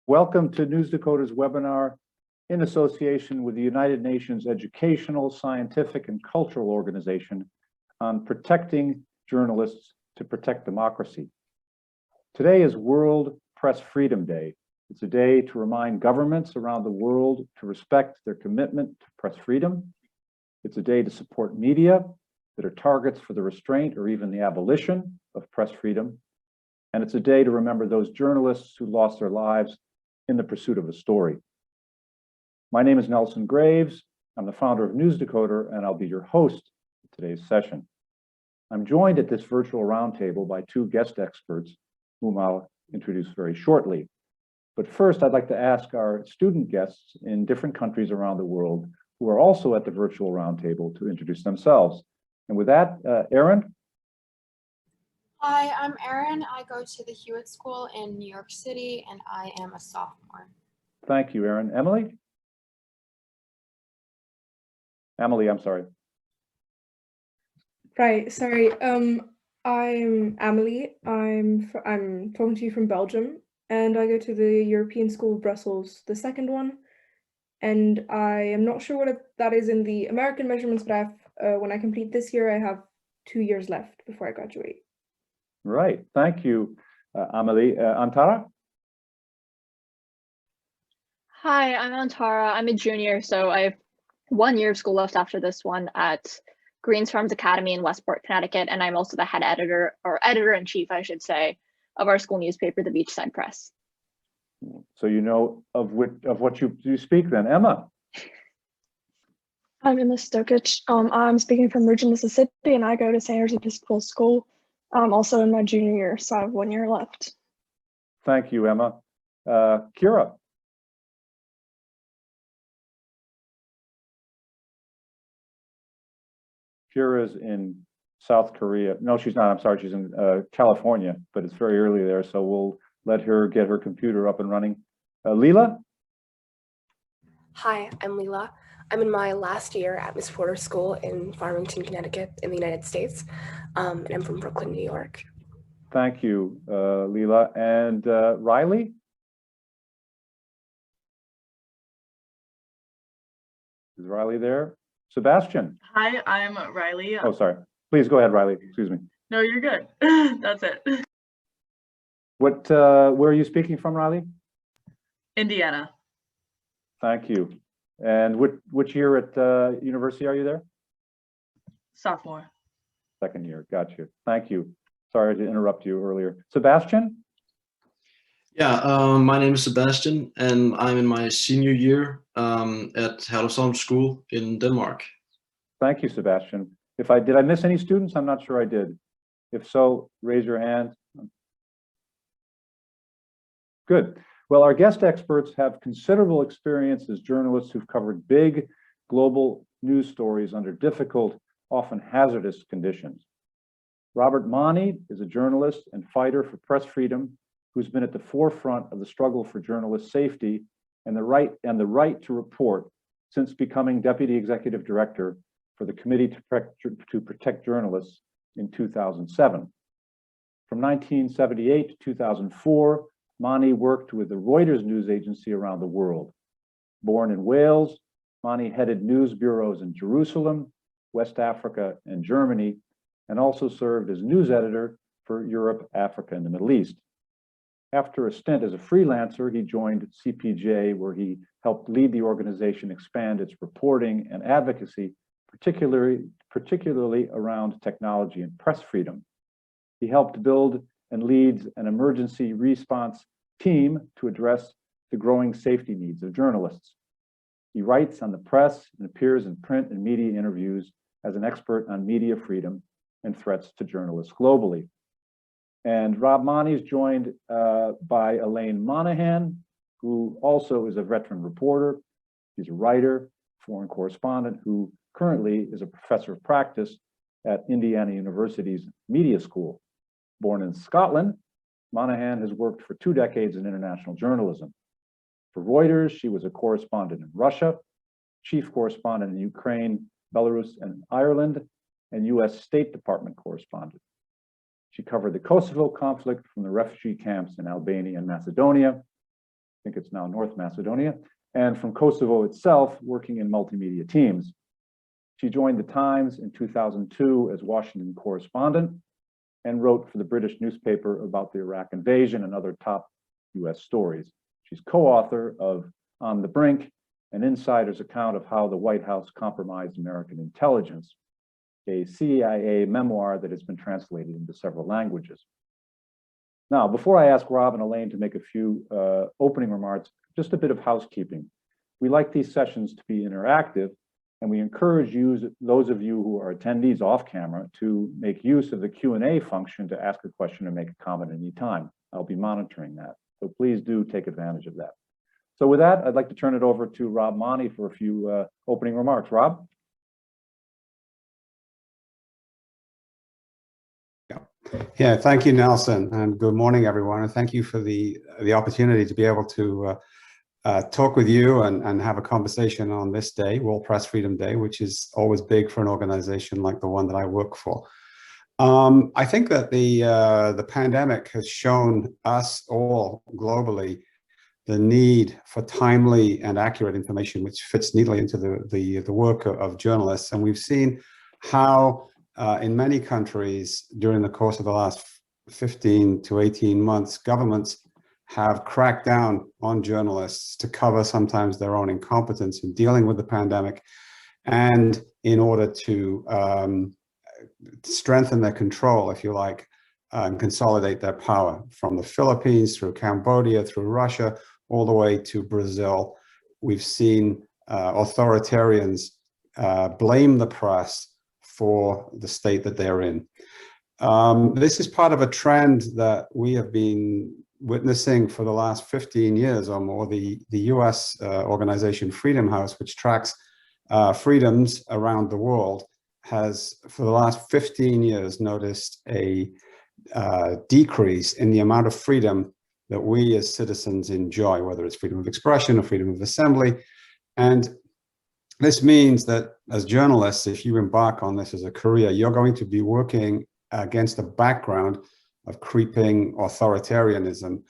Welcome to News Decoder's webinar in association with the United Nations Educational, Scientific, and Cultural Organization on protecting journalists to protect democracy. Today is World Press Freedom Day. It's a day to remind governments around the world to respect their commitment to press freedom. It's a day to support media that are targets for the restraint or even the abolition of press freedom. And it's a day to remember those journalists who lost their lives in the pursuit of a story. My name is Nelson Graves. I'm the founder of News Decoder, and I'll be your host for today's session. I'm joined at this virtual roundtable by two guest experts, whom I'll introduce very shortly. But first, I'd like to ask our student guests in different countries around the world who are also at the virtual roundtable to introduce themselves. And with that, Erin. Hi, I'm Erin. I go to the Hewitt School in New York City, and I am a sophomore. Thank you, Erin. Emily? Emily, I'm sorry. Right, sorry. I'm Emily. I'm talking to you from Belgium, and I go to the European School of Brussels, the second one. And I am not sure what that is in the American measurements, but when I complete this year, I have 2 years left before I graduate. Right, thank you, Amelie. Antara? Hi, I'm Antara. I'm a junior, so I have 1 year of school left after this one at Greens Farms Academy in Westport, Connecticut, and I'm also the head editor, or editor-in-chief, I should say, of our school newspaper, the Beachside Press. So you know of what you speak then. Emma? I'm Emma Stokich. I'm speaking from Ridge, Mississippi, and I go to Sanders Episcopal School. I'm also in my junior year, so I have 1 year left. Thank you, Emma. Kira? Kira's in South Korea. No, she's not. I'm sorry. She's in California, but it's very early there, so we'll let her get her computer up and running. Leela? Hi, I'm Leela. I'm in my last year at Miss Porter School in Farmington, Connecticut in the United States, and I'm from Brooklyn, New York. Thank you, Leela. And Riley? Is Riley there? Sebastian? Hi, I'm Riley. Oh, sorry. Please go ahead, Riley. Excuse me. No, you're good. That's it. Where are you speaking from, Riley? Indiana. Thank you. And which year at university are you there? Sophomore. Second year. Got you. Thank you. Sorry to interrupt you earlier. Sebastian? Yeah, my name is Sebastian, and I'm in my senior year at Herlufsholm School in Denmark. Thank you, Sebastian. Did I miss any students? I'm not sure I did. If so, raise your hand. Good. Well, our guest experts have considerable experience as journalists who've covered big global news stories under difficult, often hazardous conditions. Robert Mahoney is a journalist and fighter for press freedom who's been at the forefront of the struggle for journalist safety and the right to report since becoming Deputy Executive Director for the Committee to Protect Journalists in 2007. From 1978 to 2004, Mahoney worked with the Reuters news agency around the world. Born in Wales, Mahoney headed news bureaus in Jerusalem, West Africa, and Germany, and also served as news editor for Europe, Africa, and the Middle East. After a stint as a freelancer, he joined CPJ, where he helped lead the organization expand its reporting and advocacy, particularly around technology and press freedom. He helped build and leads an emergency response team to address the growing safety needs of journalists. He writes on the press and appears in print and media interviews as an expert on media freedom and threats to journalists globally. And Rob Mahoney is joined by Elaine Monaghan, who also is a veteran reporter. He's a writer, foreign correspondent, who currently is a professor of practice at Indiana University's Media School. Born in Scotland, Monaghan has worked for 2 decades in international journalism. For Reuters, she was a correspondent in Russia, chief correspondent in Ukraine, Belarus, and Ireland, and US State Department correspondent. She covered the Kosovo conflict from the refugee camps in Albania and Macedonia. think it's now North Macedonia, and from Kosovo itself, working in multimedia teams. She joined the Times in 2002 as Washington correspondent and wrote for the British newspaper about the Iraq invasion and other top US stories. She's co-author of On the Brink, an insider's account of how the White House compromised American intelligence, a CIA memoir that has been translated into several languages. Now, before I ask Rob and Elaine to make a few opening remarks, just a bit of housekeeping. We like these sessions to be interactive, and we encourage you, those of you who are attendees off camera, to make use of the Q&A function to ask a question or make a comment at any time. I'll be monitoring that, so please do take advantage of that. So with that, I'd like to turn it over to Rob Mahoney for a few opening remarks. Rob? Yeah, thank you, Nelson, and good morning, everyone. And thank you for the opportunity to be able to talk with you and have a conversation on this day, World Press Freedom Day, which is always big for an organization like the one that I work for. I think that the pandemic has shown us all globally the need for timely and accurate information, which fits neatly into the work of journalists. And we've seen how in many countries during the course of the last 15 to 18 months, governments have cracked down on journalists to cover sometimes their own incompetence in dealing with the pandemic, and in order to strengthen their control, if you like, and consolidate their power, from the Philippines through Cambodia, through Russia, all the way to Brazil. We've seen authoritarians blame the press for the state that they're in. This is part of a trend that we have been witnessing for the last 15 years or more. The US organization Freedom House, which tracks freedoms around the world, has for the last 15 years noticed a decrease in the amount of freedom that we as citizens enjoy, whether it's freedom of expression or freedom of assembly. And this means that as journalists, if you embark on this as a career, you're going to be working against a background of creeping authoritarianism,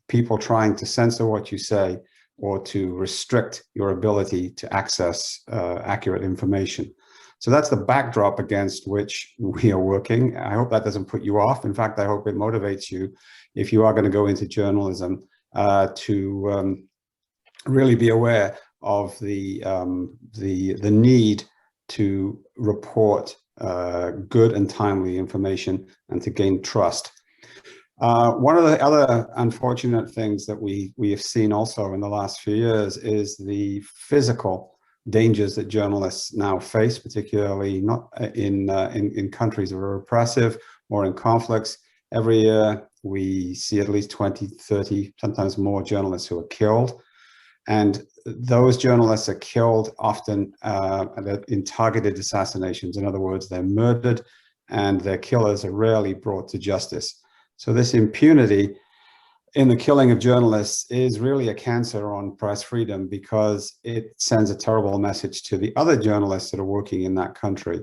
people trying to censor what you say or to restrict your ability to access accurate information. So that's the backdrop against which we are working. I hope that doesn't put you off. In fact, I hope it motivates you, if you are going to go into journalism, to really be aware of the need to report good and timely information and to gain trust. One of the other unfortunate things that we have seen also in the last few years is the physical dangers that journalists now face, particularly not in countries that are repressive or in conflicts. Every year we see at least 20, 30, sometimes more journalists who are killed. And those journalists are killed often in targeted assassinations. In other words, they're murdered and their killers are rarely brought to justice. So this impunity in the killing of journalists is really a cancer on press freedom, because it sends a terrible message to the other journalists that are working in that country.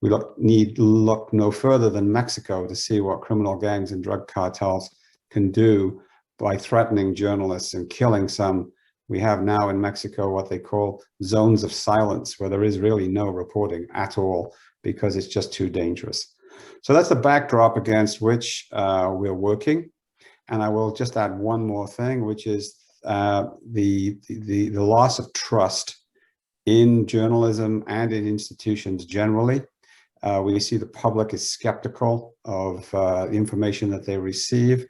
We need look no further than Mexico to see what criminal gangs and drug cartels can do by threatening journalists and killing some. We have now in Mexico what they call zones of silence, where there is really no reporting at all because it's just too dangerous. So that's the backdrop against which we're working. And I will just add one more thing, which is the loss of trust in journalism and in institutions generally. We see the public is skeptical of the information that they receive.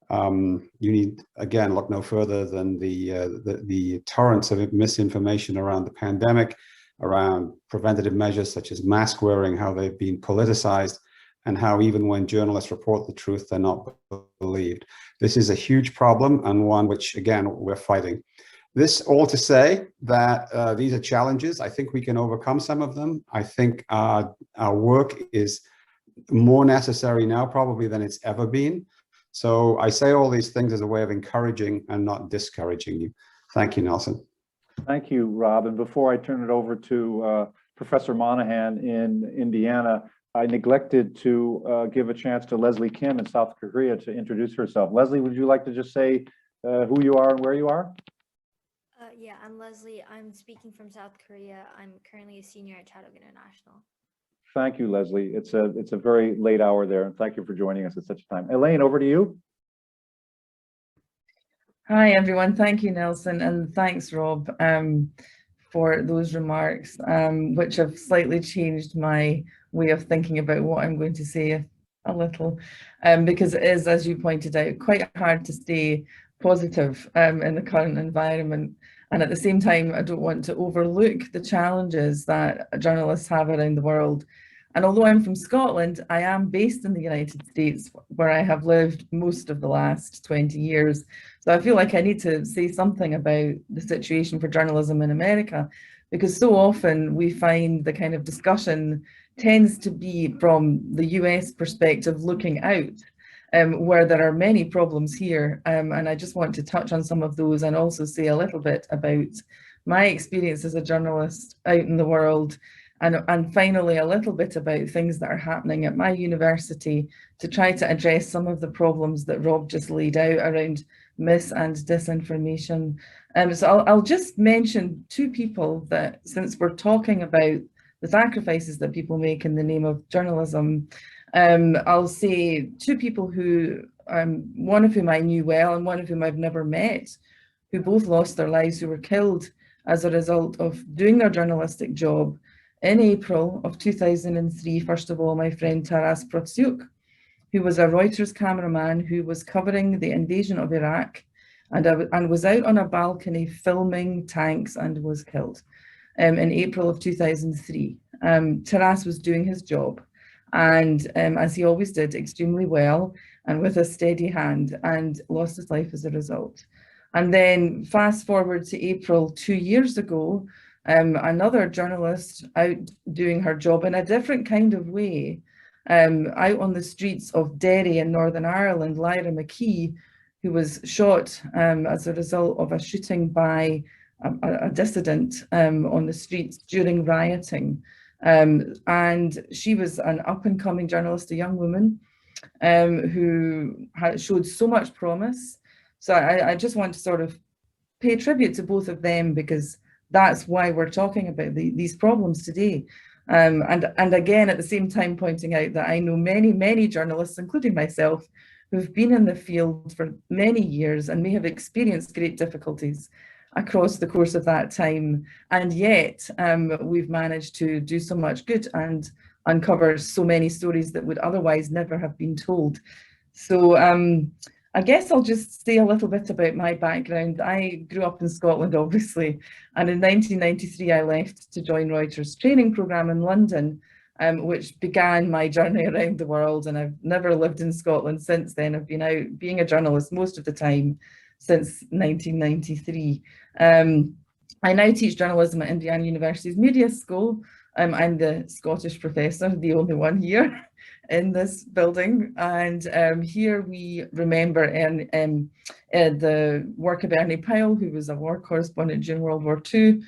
You need, again, look no further than the torrents of misinformation around the pandemic, around preventative measures such as mask wearing, how they've been politicized, and how even when journalists report the truth, they're not believed. This is a huge problem, and one which, again, we're fighting. This all to say that these are challenges. I think we can overcome some of them. I think our work is more necessary now probably than it's ever been. So I say all these things as a way of encouraging and not discouraging you. Thank you, Nelson. Thank you, Rob. And before I turn it over to Professor Monaghan in Indiana, I neglected to give a chance to Leslie Kim in South Korea to introduce herself. Leslie, would you like to just say who you are and where you are. Yeah, I'm Leslie. I'm speaking from South Korea. I'm currently a senior at Chadwick International. Thank you, Leslie. It's a very late hour there, and thank you for joining us at such a time. Elaine, over to you. Hi, everyone. Thank you, Nelson, and thanks, Rob, for those remarks, which have slightly changed my way of thinking about what I'm going to say a little, because it is, as you pointed out, quite hard to stay positive in the current environment. And at the same time, I don't want to overlook the challenges that journalists have around the world. And although I'm from Scotland, I am based in the United States, where I have lived most of the last 20 years. So I feel like I need to say something about the situation for journalism in America, because so often we find the kind of discussion tends to be from the US perspective looking out, where there are many problems here. And I just want to touch on some of those and also say a little bit about my experience as a journalist out in the world. And finally, a little bit about things that are happening at my university to try to address some of the problems that Rob just laid out around mis and disinformation. So I'll just mention two people that, since we're talking about the sacrifices that people make in the name of journalism, I'll say two people who, one of whom I knew well and one of whom I've never met, who both lost their lives, who were killed as a result of doing their journalistic job. In April of 2003, first of all, my friend Taras Protsiuk, who was a Reuters cameraman who was covering the invasion of Iraq and was out on a balcony filming tanks and was killed in April of 2003. Taras was doing his job and, as he always did, extremely well and with a steady hand, and lost his life as a result. And then fast forward to April 2 years ago, another journalist out doing her job in a different kind of way, out on the streets of Derry in Northern Ireland, Lyra McKee, who was shot as a result of a shooting by a dissident on the streets during rioting. And she was an up-and-coming journalist, a young woman who showed so much promise. So I just want to sort of pay tribute to both of them, because that's why we're talking about these problems today. And again, at the same time, pointing out that I know many journalists, including myself, who've been in the field for many years and may have experienced great difficulties across the course of that time. And yet we've managed to do so much good and uncover so many stories that would otherwise never have been told. So I guess I'll just say a little bit about my background. I grew up in Scotland, obviously, and in 1993 I left to join Reuters' training programme in London, which began my journey around the world, and I've never lived in Scotland since then. I've been out being a journalist most of the time since 1993. I now teach journalism at Indiana University's Media School. I'm the Scottish professor, the only one here in this building, and here we remember the work of Ernie Powell, who was a war correspondent during World War II.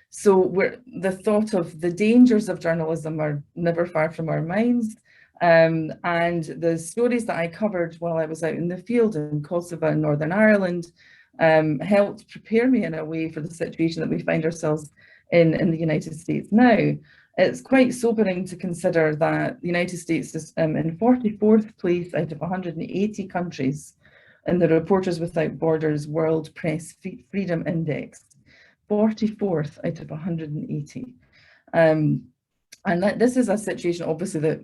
So the thought of the dangers of journalism are never far from our minds, and the stories that I covered while I was out in the field in Kosovo and Northern Ireland helped prepare me in a way for the situation that we find ourselves in the United States now. It's quite sobering to consider that the United States is in 44th place out of 180 countries in the Reporters Without Borders World Press Freedom Index, 44th out of 180. And this is a situation, obviously, that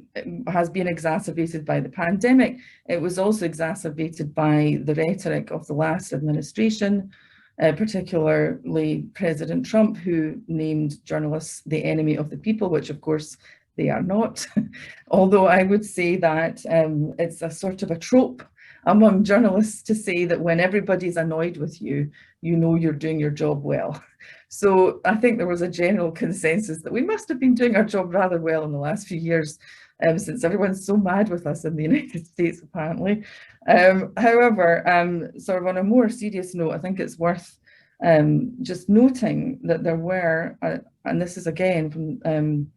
has been exacerbated by the pandemic. It was also exacerbated by the rhetoric of the last administration, particularly President Trump, who named journalists the enemy of the people, which of course they are not. Although I would say that it's a sort of a trope among journalists to say that when everybody's annoyed with you, you know you're doing your job well. So I think there was a general consensus that we must have been doing our job rather well in the last few years, since everyone's so mad with us in the United States, apparently. However, sort of on a more serious note, I think it's worth just noting that there were, and this is again from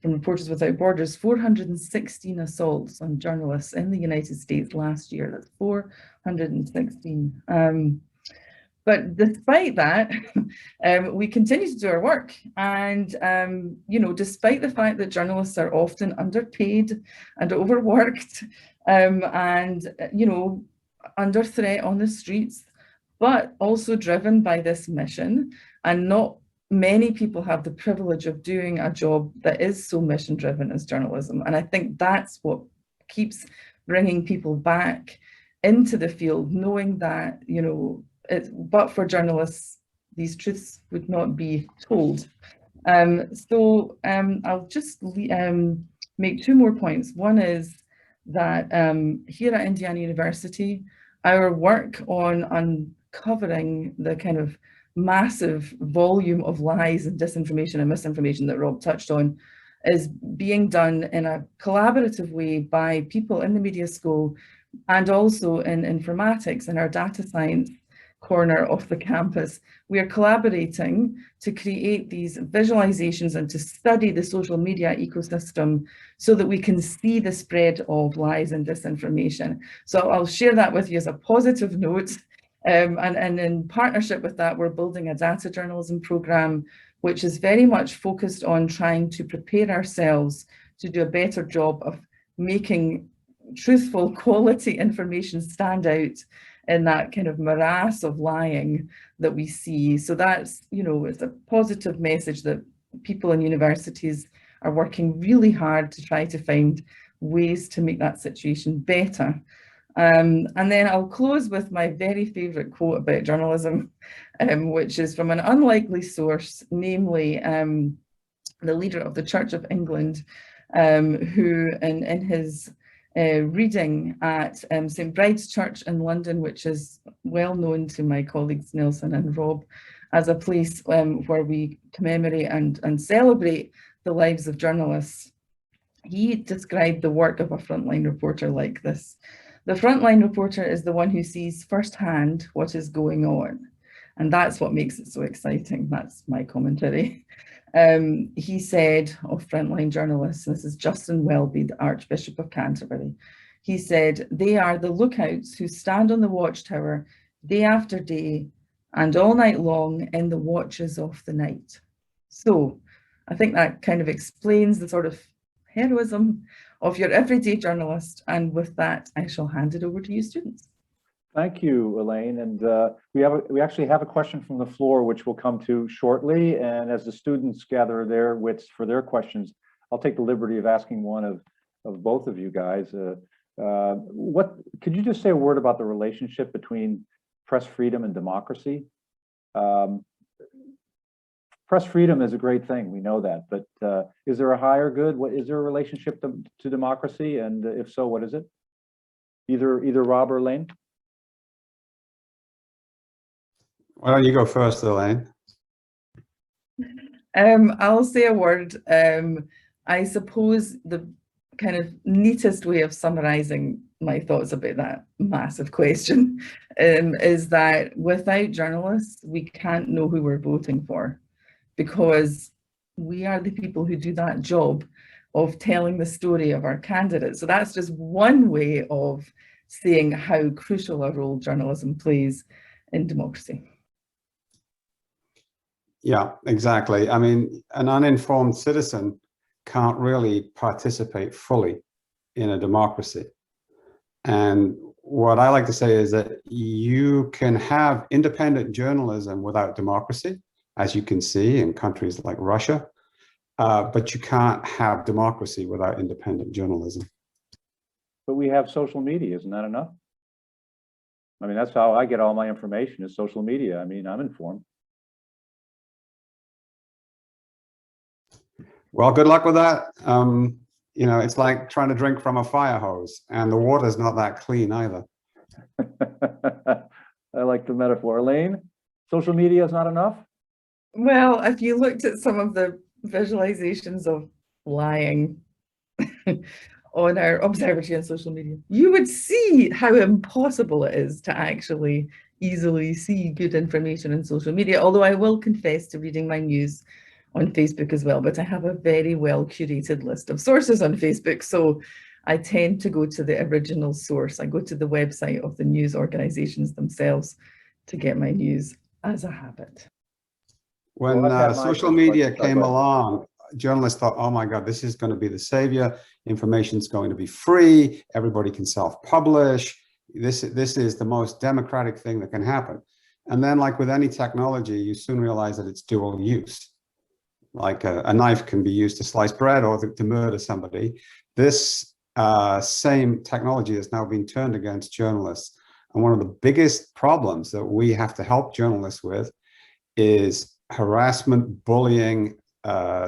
from Reporters Without Borders, 416 assaults on journalists in the United States last year. That's 416. But despite that, we continue to do our work. And, you know, despite the fact that journalists are often underpaid and overworked and, you know, under threat on the streets, but also driven by this mission, and not many people have the privilege of doing a job that is so mission driven as journalism. And I think that's what keeps bringing people back into the field, knowing that, you know, but for journalists, these truths would not be told. I'll just make two more points. One is that here at Indiana University, our work on uncovering the kind of massive volume of lies and disinformation and misinformation that Rob touched on is being done in a collaborative way by people in the media school and also in informatics in our data science corner of the campus. We are collaborating to create these visualizations and to study the social media ecosystem so that we can see the spread of lies and disinformation. So I'll share that with you as a positive note. And in partnership with that, we're building a data journalism program, which is very much focused on trying to prepare ourselves to do a better job of making truthful quality information stand out in that kind of morass of lying that we see. So that's, you know, it's a positive message that people in universities are working really hard to try to find ways to make that situation better. And then I'll close with my very favourite quote about journalism, which is from an unlikely source, namely the leader of the Church of England, who in his reading at St. Bride's Church in London, which is well known to my colleagues Nelson and Rob as a place where we commemorate and celebrate the lives of journalists, he described the work of a frontline reporter like this. The frontline reporter is the one who sees firsthand what is going on. And that's what makes it so exciting. That's my commentary. He said of frontline journalists, this is Justin Welby, the Archbishop of Canterbury, he said, they are the lookouts who stand on the watchtower day after day and all night long in the watches of the night. So I think that kind of explains the sort of heroism of your everyday journalist. And with that, I shall hand it over to you students. Thank you, Elaine. And we actually have a question from the floor, which we'll come to shortly. And as the students gather their wits for their questions, I'll take the liberty of asking one of both of you guys. Could you just say a word about the relationship between press freedom and democracy? Press freedom is a great thing, we know that, but is there a higher good? Is there a relationship to democracy? And if so, what is it? Either Rob or Elaine? Why don't you go first, Elaine? I'll say a word. I suppose the kind of neatest way of summarizing my thoughts about that massive question is that without journalists, we can't know who we're voting for, because we are the people who do that job of telling the story of our candidates. So that's just one way of seeing how crucial a role journalism plays in democracy. Yeah, exactly. I mean, an uninformed citizen can't really participate fully in a democracy. And what I like to say is that you can have independent journalism without democracy, as you can see in countries like Russia, but you can't have democracy without independent journalism. But we have social media, isn't that enough? I mean, that's how I get all my information, is social media. I mean, I'm informed. Well, good luck with that. You know, it's like trying to drink from a fire hose, and the water's not that clean either. I like the metaphor. Elaine, social media is not enough? Well, if you looked at some of the visualizations of lying on our observatory on social media, you would see how impossible it is to actually easily see good information in social media. Although I will confess to reading my news on Facebook as well, but I have a very well curated list of sources on Facebook. So I tend to go to the original source. I go to the website of the news organizations themselves to get my news as a habit. When Well, I've had my social first media question. came along, journalists thought, oh my God, this is going to be the savior. Information's going to be free. Everybody can self-publish. This is the most democratic thing that can happen. And then, like with any technology, you soon realize that it's dual use. Like a knife can be used to slice bread or to murder somebody. This same technology has now been turned against journalists. And one of the biggest problems that we have to help journalists with is harassment, bullying,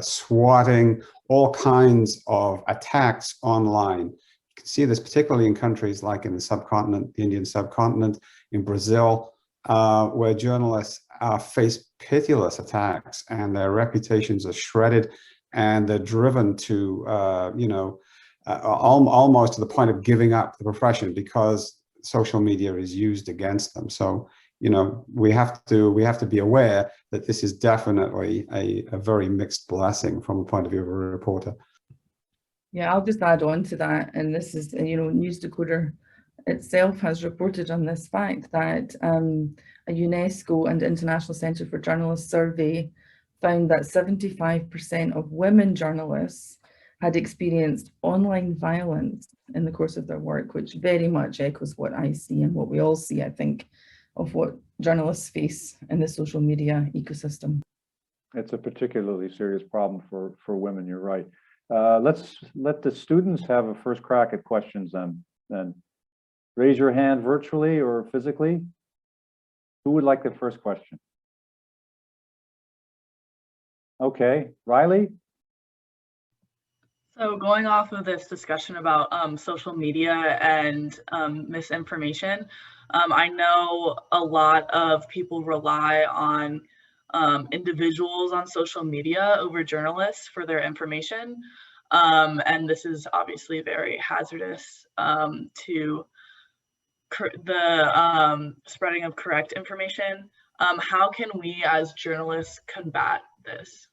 swatting, all kinds of attacks online. You can see this particularly in countries like in the subcontinent, the Indian subcontinent, in Brazil, where journalists face pitiless attacks and their reputations are shredded and they're driven to, almost to the point of giving up the profession because social media is used against them. So, we have to be aware that this is definitely a very mixed blessing from the point of view of a reporter. Yeah, I'll just add on to that. And this is, News Decoder itself has reported on this fact that a UNESCO and International Centre for Journalists survey found that 75% of women journalists had experienced online violence in the course of their work, which very much echoes what I see and what we all see, I think, of what journalists face in the social media ecosystem. It's a particularly serious problem for women, you're right. Let's let the students have a first crack at questions then. Raise your hand virtually or physically. Who would like the first question? Okay, Riley? So going off of this discussion about social media and misinformation, I know a lot of people rely on individuals on social media over journalists for their information. And this is obviously very hazardous to the spreading of correct information. How can we as journalists combat this?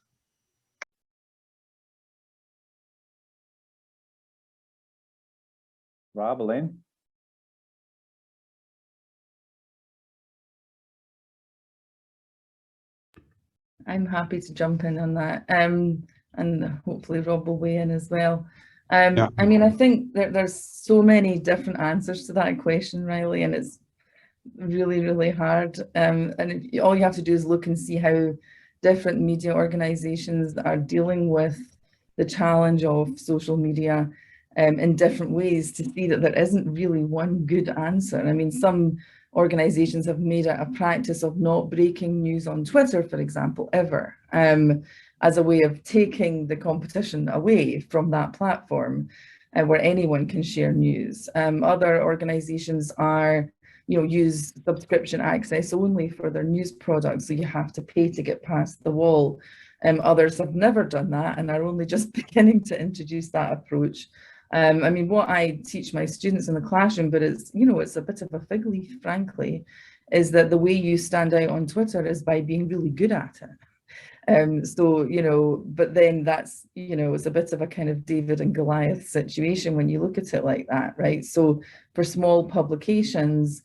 Rob, Elaine? I'm happy to jump in on that. And hopefully Rob will weigh in as well. I mean, I think there's so many different answers to that question, Riley, and it's really, really hard. And all you have to do is look and see how different media organizations are dealing with the challenge of social media in different ways to see that there isn't really one good answer. I mean, some organizations have made it a practice of not breaking news on Twitter, for example, ever, as a way of taking the competition away from that platform where anyone can share news. Other organizations are, use subscription access only for their news products, so you have to pay to get past the wall. Others have never done that and are only just beginning to introduce that approach. I mean, what I teach my students in the classroom, but it's, it's a bit of a fig leaf, frankly, is that the way you stand out on Twitter is by being really good at it. So, but then that's, it's a bit of a kind of David and Goliath situation when you look at it like that, right? So for small publications,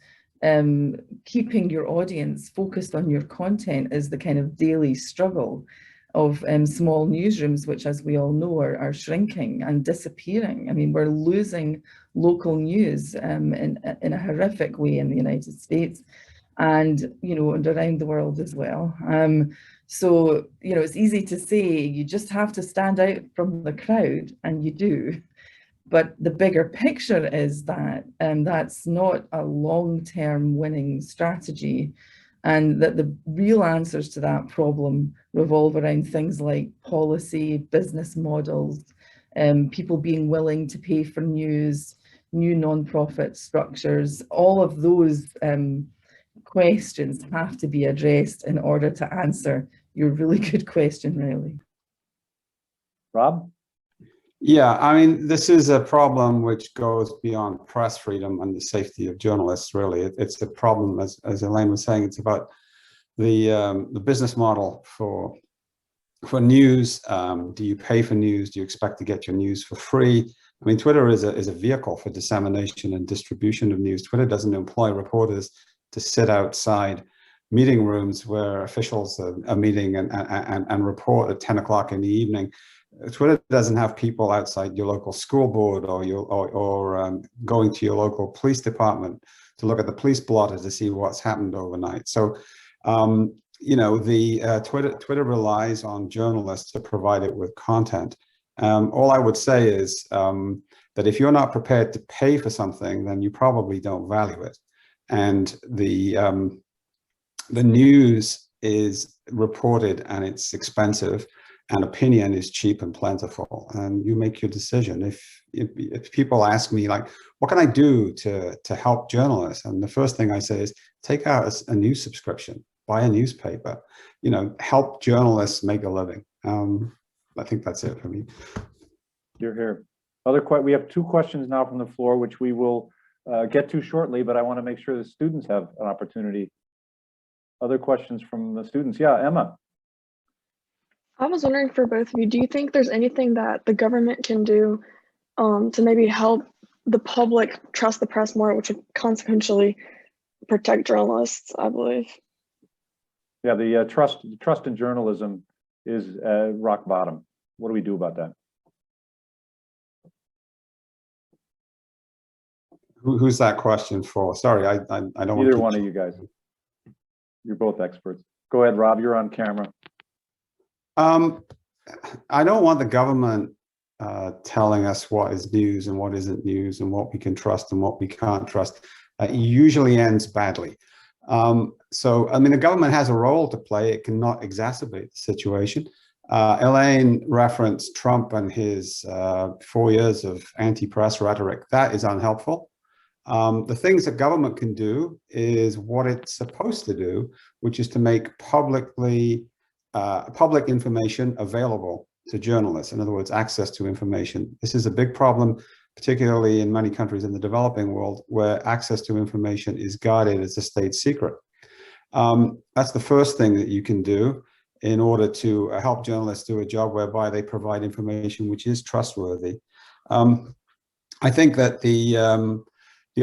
keeping your audience focused on your content is the kind of daily struggle of small newsrooms, which, as we all know, are shrinking and disappearing. I mean, we're losing local news in a horrific way in the United States and, and around the world as well. So, it's easy to say you just have to stand out from the crowd, and you do. But the bigger picture is that that's not a long-term winning strategy, and that the real answers to that problem revolve around things like policy, business models, people being willing to pay for news, new nonprofit structures. All of those questions have to be addressed in order to answer your really good question, really. Rob? Yeah, I mean, this is a problem which goes beyond press freedom and the safety of journalists, really. It's a problem, as Elaine was saying, it's about the business model for for news, do you pay for news? Do you expect to get your news for free? I mean, Twitter is a vehicle for dissemination and distribution of news. Twitter doesn't employ reporters to sit outside meeting rooms where officials are meeting and report at 10 o'clock in the evening. Twitter doesn't have people outside your local school board or going to your local police department to look at the police blotter to see what's happened overnight. So, you know, Twitter relies on journalists to provide it with content. All I would say is that if you're not prepared to pay for something, then you probably don't value it. And the news is reported and it's expensive, and opinion is cheap and plentiful, and you make your decision. If people ask me, like, what can I do to help journalists? And the first thing I say is take out a news subscription, buy a newspaper, you know, help journalists make a living. I think that's it for me. You're here. We have 2 questions now from the floor, which we will get to shortly, but I want to make sure the students have an opportunity. Other questions from the students? Yeah, Emma. I was wondering for both of you, do you think there's anything that the government can do to maybe help the public trust the press more, which would consequentially protect journalists, I believe? Yeah, the trust in journalism is rock bottom. What do we do about that? Who's that question for? Sorry, I don't want Either one of you guys. You're both experts. Go ahead, Rob, you're on camera. I don't want the government telling us what is news and what isn't news and what we can trust and what we can't trust. It usually ends badly. So, I mean, the government has a role to play. It cannot exacerbate the situation. Elaine referenced Trump and his 4 years of anti-press rhetoric. That is unhelpful. The things that government can do is what it's supposed to do, which is to make public information available to journalists. In other words, access to information. This is a big problem, particularly in many countries in the developing world, where access to information is guarded as a state secret. That's the first thing that you can do in order to help journalists do a job whereby they provide information which is trustworthy. I think that the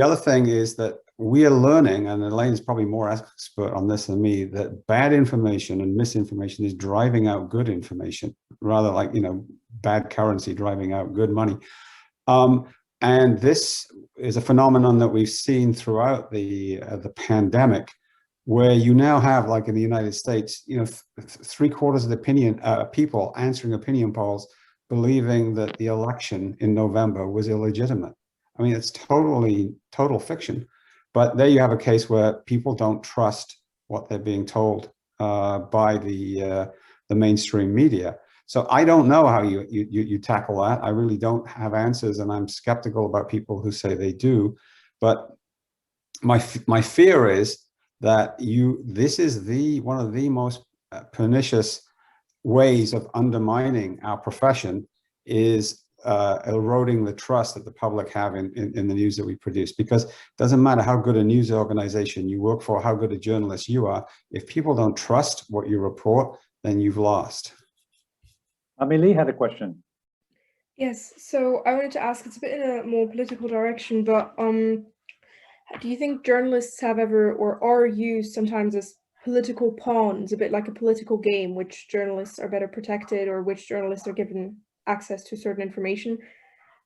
other thing is that we are learning, and Elaine is probably more expert on this than me, that bad information and misinformation is driving out good information, rather like, you know, bad currency driving out good money. And this is a phenomenon that we've seen throughout the pandemic, where you now have, like in the United States, you know, 3/4 of the people answering opinion polls believing that the election in November was illegitimate. I mean, it's total fiction. But there you have a case where people don't trust what they're being told by the mainstream media. So I don't know how you tackle that. I really don't have answers, and I'm skeptical about people who say they do. But my fear is that this is one of the most pernicious ways of undermining our profession, is eroding the trust that the public have in the news that we produce. Because it doesn't matter how good a news organization you work for, how good a journalist you are, if people don't trust what you report, then you've lost. Amelie had a question. Yes, so I wanted to ask, it's a bit in a more political direction, but do you think journalists have ever or are used sometimes as political pawns, a bit like a political game, which journalists are better protected or which journalists are given access to certain information?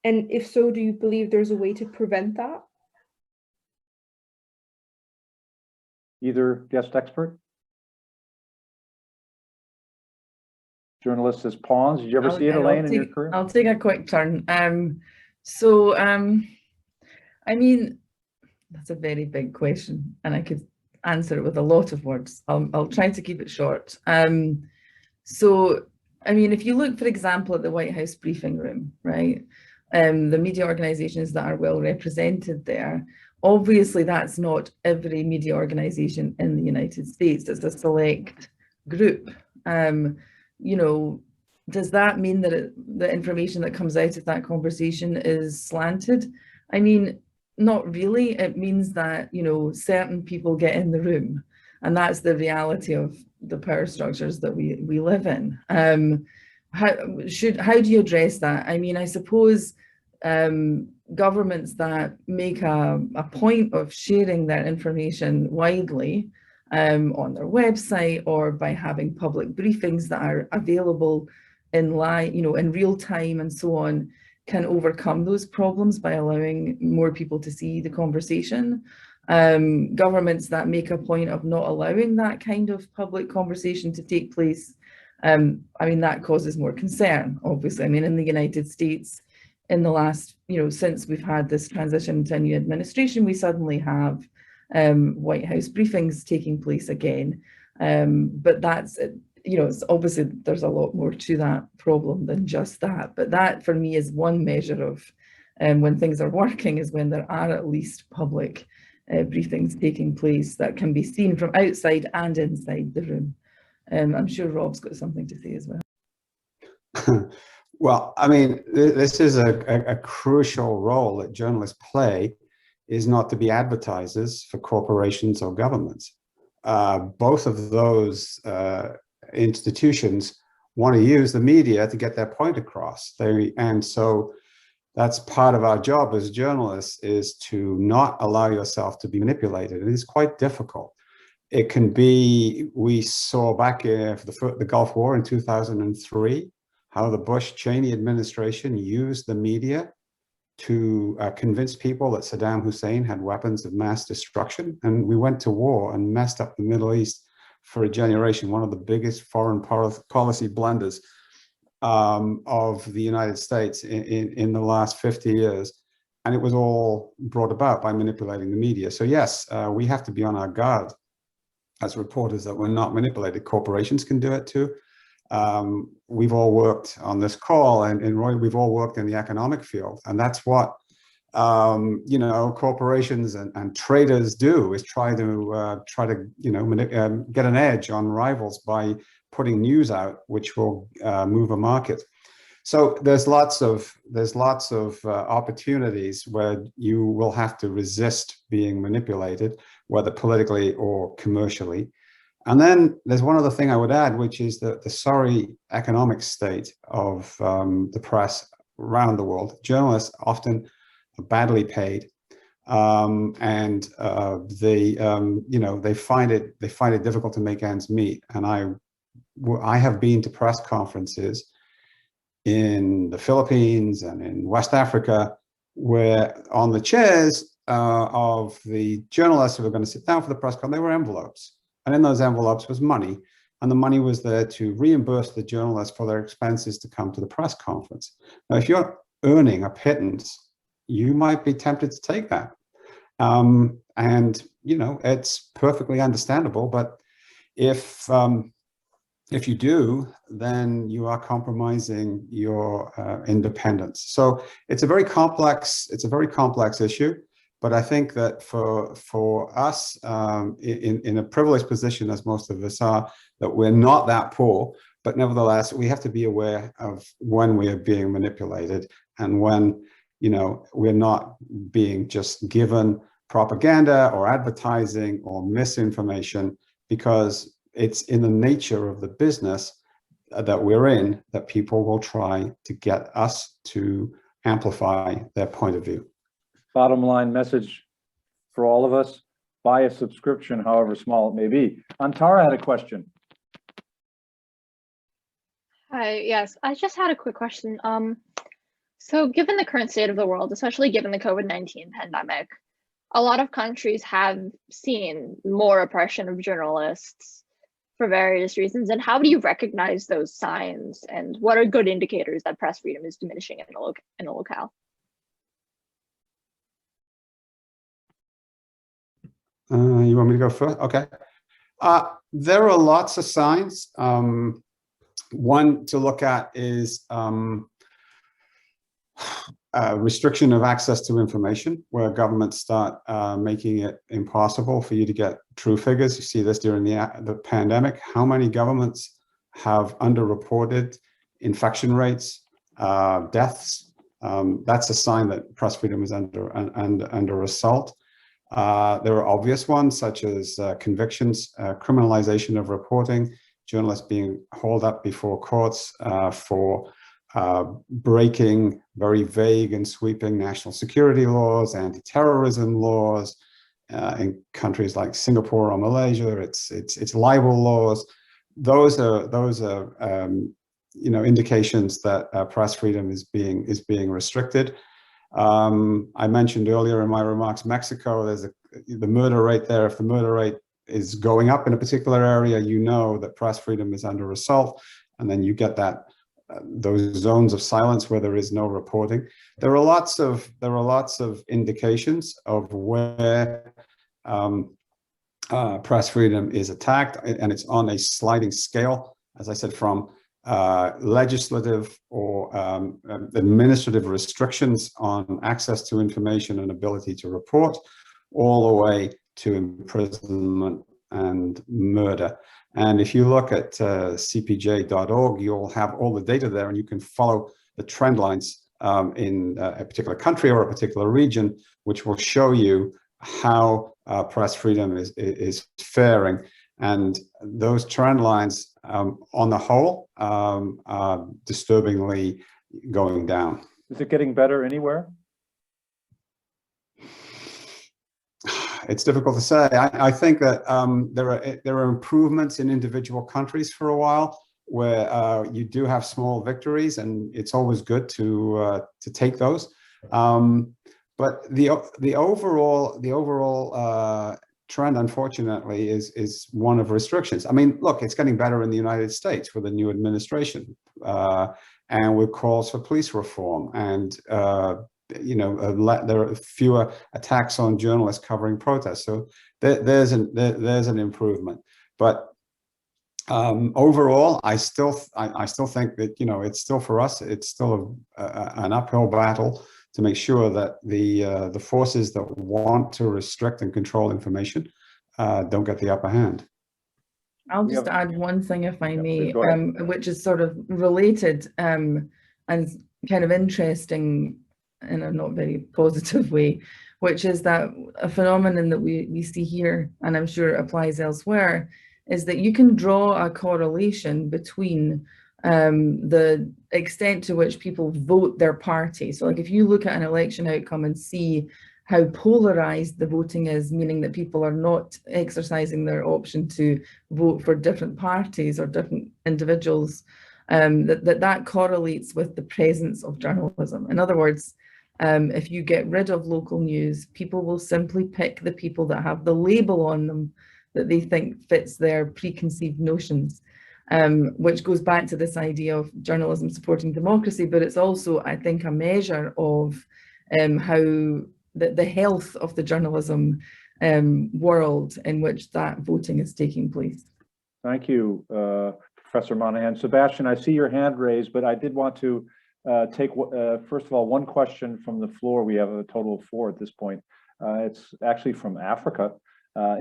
And if so, do you believe there's a way to prevent that? Either guest expert? Journalists as pawns. Did you ever see it, Elaine, in your career? I'll take a quick turn. I mean, that's a very big question, and I could answer it with a lot of words. I'll try to keep it short. So, I mean, if you look, for example, at the White House briefing room, right? The media organizations that are well represented there, obviously that's not every media organization in the United States. It's a select group. You know, does that mean that the information that comes out of that conversation is slanted? I mean, not really. It means that, you know, certain people get in the room, and that's the reality of the power structures that we live in. How do you address that? I mean, I suppose governments that make a point of sharing their information widely on their website or by having public briefings that are available in live, in real time and so on, can overcome those problems by allowing more people to see the conversation. Governments that make a point of not allowing that kind of public conversation to take place, I mean, that causes more concern, obviously. I mean, in the United States, in the last, since we've had this transition to a new administration, we suddenly have White House briefings taking place again. But that's, it's obviously there's a lot more to that problem than just that. But that for me is one measure of when things are working, is when there are at least public briefings taking place that can be seen from outside and inside the room. I'm sure Rob's got something to say as well. Well, I mean, this is a crucial role that journalists play, is not to be advertisers for corporations or governments. Both of those institutions want to use the media to get their point across. And so that's part of our job as journalists, is to not allow yourself to be manipulated. It is quite difficult. It can be, we saw back for the Gulf War in 2003, how the Bush-Cheney administration used the media to convince people that Saddam Hussein had weapons of mass destruction. And we went to war and messed up the Middle East for a generation, one of the biggest foreign policy blunders of the United States in the last 50 years. And it was all brought about by manipulating the media. So yes, we have to be on our guard as reporters that we're not manipulated. Corporations can do it too. We've all worked on this call, and Roy, we've all worked in the economic field. And that's what, corporations and traders do, is try to get an edge on rivals by putting news out, which will move a market. So there's lots of opportunities where you will have to resist being manipulated, whether politically or commercially. And then there's one other thing I would add, which is the sorry economic state of the press around the world. Journalists often are badly paid, and they find it difficult to make ends meet. And I have been to press conferences in the Philippines and in West Africa, where on the chairs of the journalists who were going to sit down for the press conference, there were envelopes. And in those envelopes was money. And the money was there to reimburse the journalists for their expenses to come to the press conference. Now, if you're earning a pittance, you might be tempted to take that. And, it's perfectly understandable. But if you do, then you are compromising your independence. So it's a very complex issue. But I think that for us, in a privileged position, as most of us are, that we're not that poor, but nevertheless, we have to be aware of when we are being manipulated and when, we're not being just given propaganda or advertising or misinformation, because it's in the nature of the business that we're in that people will try to get us to amplify their point of view. Bottom line message for all of us: buy a subscription, however small it may be. Antara had a question. Hi, yes, I just had a quick question. So given the current state of the world, especially given the COVID-19 pandemic, a lot of countries have seen more oppression of journalists for various reasons. And how do you recognize those signs? And what are good indicators that press freedom is diminishing in a locale? You want me to go first? Okay. There are lots of signs. One to look at is restriction of access to information, where governments start making it impossible for you to get true figures. You see this during the pandemic. How many governments have underreported infection rates, deaths? That's a sign that press freedom is under assault. There are obvious ones such as convictions, criminalization of reporting, journalists being hauled up before courts for breaking very vague and sweeping national security laws, anti-terrorism laws. In countries like Singapore or Malaysia, it's libel laws. Those are indications that press freedom is being restricted. I mentioned earlier in my remarks, Mexico, there's the murder rate there. If the murder rate is going up in a particular area, you know that press freedom is under assault, and then you get those zones of silence where there is no reporting. There are lots of indications of where press freedom is attacked, and it's on a sliding scale, as I said, from legislative or administrative restrictions on access to information and ability to report, all the way to imprisonment and murder. And if you look at cpj.org, you'll have all the data there, and you can follow the trend lines in a particular country or a particular region, which will show you how press freedom is faring. And those trend lines, on the whole, are disturbingly going down. Is it getting better anywhere? It's difficult to say. I think that there are improvements in individual countries for a while, where you do have small victories, and it's always good to take those. But the overall trend, unfortunately, is one of restrictions. I mean, look, it's getting better in the United States with a new administration, and with calls for police reform, and there are fewer attacks on journalists covering protests. So there's an improvement. But overall, I still think that it's still, for us, it's still an uphill battle to make sure that the forces that want to restrict and control information don't get the upper hand. I'll just add one thing, if I may, go ahead. which is sort of related and kind of interesting in a not very positive way, which is that a phenomenon that we see here, and I'm sure it applies elsewhere, is that you can draw a correlation between the extent to which people vote their party. So like if you look at an election outcome and see how polarized the voting is, meaning that people are not exercising their option to vote for different parties or different individuals, that correlates with the presence of journalism. In other words, if you get rid of local news, people will simply pick the people that have the label on them that they think fits their preconceived notions, which goes back to this idea of journalism supporting democracy, but it's also, I think, a measure of how the health of the journalism world in which that voting is taking place. Thank you, Professor Monaghan. Sebastian, I see your hand raised, but I did want to take, first of all, one question from the floor. We have a total of 4 at this point. It's actually from Africa.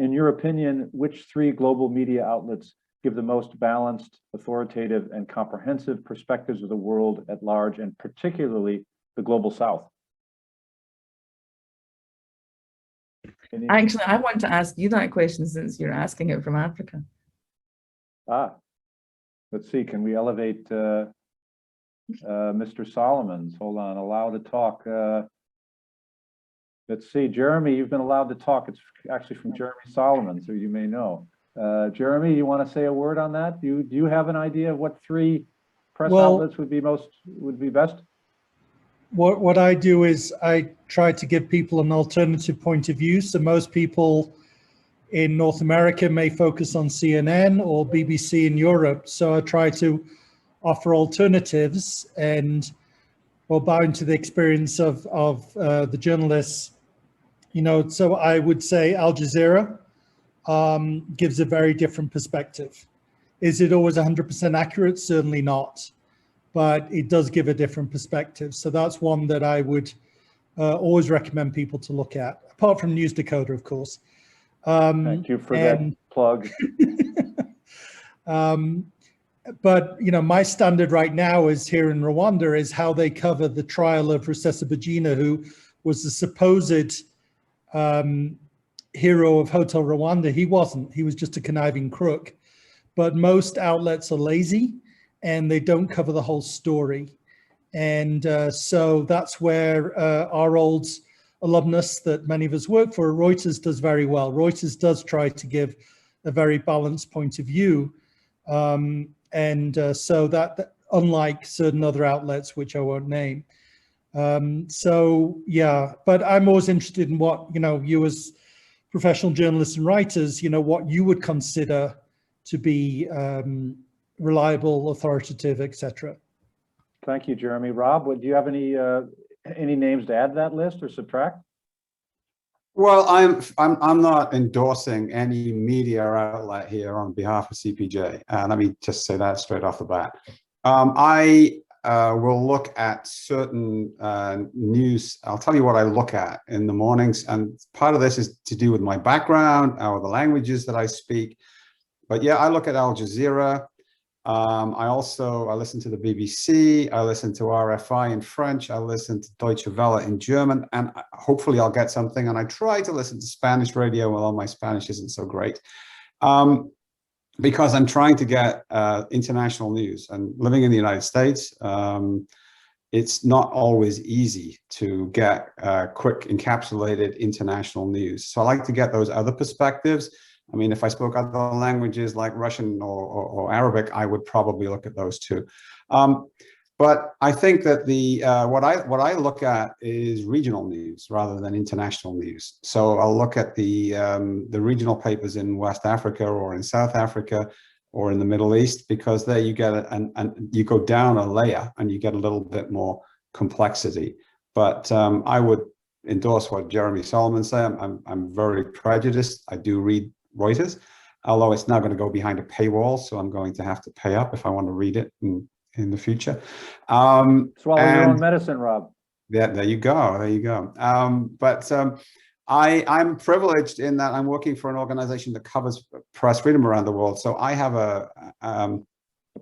In your opinion, which 3 global media outlets give the most balanced, authoritative, and comprehensive perspectives of the world at large, and particularly the global South? Actually, I want to ask you that question since you're asking it from Africa. Let's see, can we elevate Mr. Solomons? Hold on, allow to talk. Let's see, Jeremy, you've been allowed to talk. It's actually from Jeremy Solomons, who you may know. Jeremy, you want to say a word on that? Do you have an idea of what 3 press outlets would be best? What I do is I try to give people an alternative point of view. So most people in North America may focus on CNN or BBC in Europe. So I try to offer alternatives, and bound to the experience of the journalists, so I would say Al Jazeera gives a very different perspective. Is it always 100% accurate? Certainly not, but it does give a different perspective. So that's one that I would always recommend people to look at, apart from News Decoder, of course. Thank you for that plug. But my standard right now is here in Rwanda is how they cover the trial of Rusesabagina, who was the supposed hero of Hotel Rwanda. He wasn't. He was just a conniving crook. But most outlets are lazy and they don't cover the whole story. And so that's where our old alumnus that many of us work for, Reuters, does very well. Reuters does try to give a very balanced point of view. So that, unlike certain other outlets, which I won't name. So yeah, but I'm always interested in what, you as professional journalists and writers, what you would consider to be reliable, authoritative, etc. Thank you, Jeremy. Rob, do you have any names to add to that list or subtract? Well, I'm not endorsing any media outlet here on behalf of CPJ. Let me just say that straight off the bat. I will look at certain news. I'll tell you what I look at in the mornings, and part of this is to do with my background or the languages that I speak. But yeah, I look at Al Jazeera. I listen to the BBC, I listen to RFI in French, I listen to Deutsche Welle in German, and hopefully I'll get something. And I try to listen to Spanish radio, although my Spanish isn't so great, because I'm trying to get international news. And living in the United States, it's not always easy to get quick encapsulated international news. So I like to get those other perspectives. I mean, if I spoke other languages like Russian or Arabic, I would probably look at those too. But I think that what I look at is regional news rather than international news. So I'll look at the regional papers in West Africa or in South Africa or in the Middle East, because there you get you go down a layer and you get a little bit more complexity. But I would endorse what Jeremy Solomon said. I'm very prejudiced. I do read Reuters, although it's now going to go behind a paywall, so I'm going to have to pay up if I want to read it in the future. Swallow your own medicine, Rob. Yeah, there you go. There you go. I'm privileged in that I'm working for an organization that covers press freedom around the world. So I have a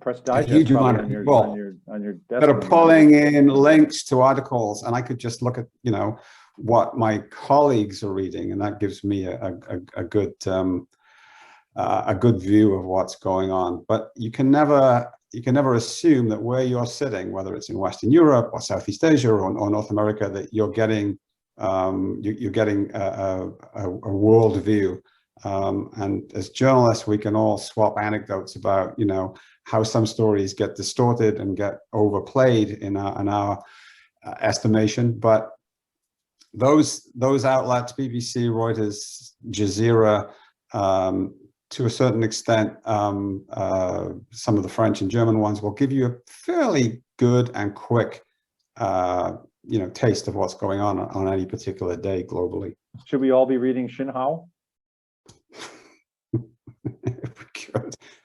Press Digest, huge amount of people on your desk that are pulling in links to articles, and I could just look at what my colleagues are reading, and that gives me a good view of what's going on. But you can never assume that where you're sitting, whether it's in Western Europe or Southeast Asia or North America, that you're getting a world view. And as journalists, we can all swap anecdotes about how some stories get distorted and get overplayed in our estimation, but those outlets, BBC, Reuters, Jazeera, to a certain extent, some of the French and German ones will give you a fairly good and quick, taste of what's going on any particular day globally. Should we all be reading Xinhao?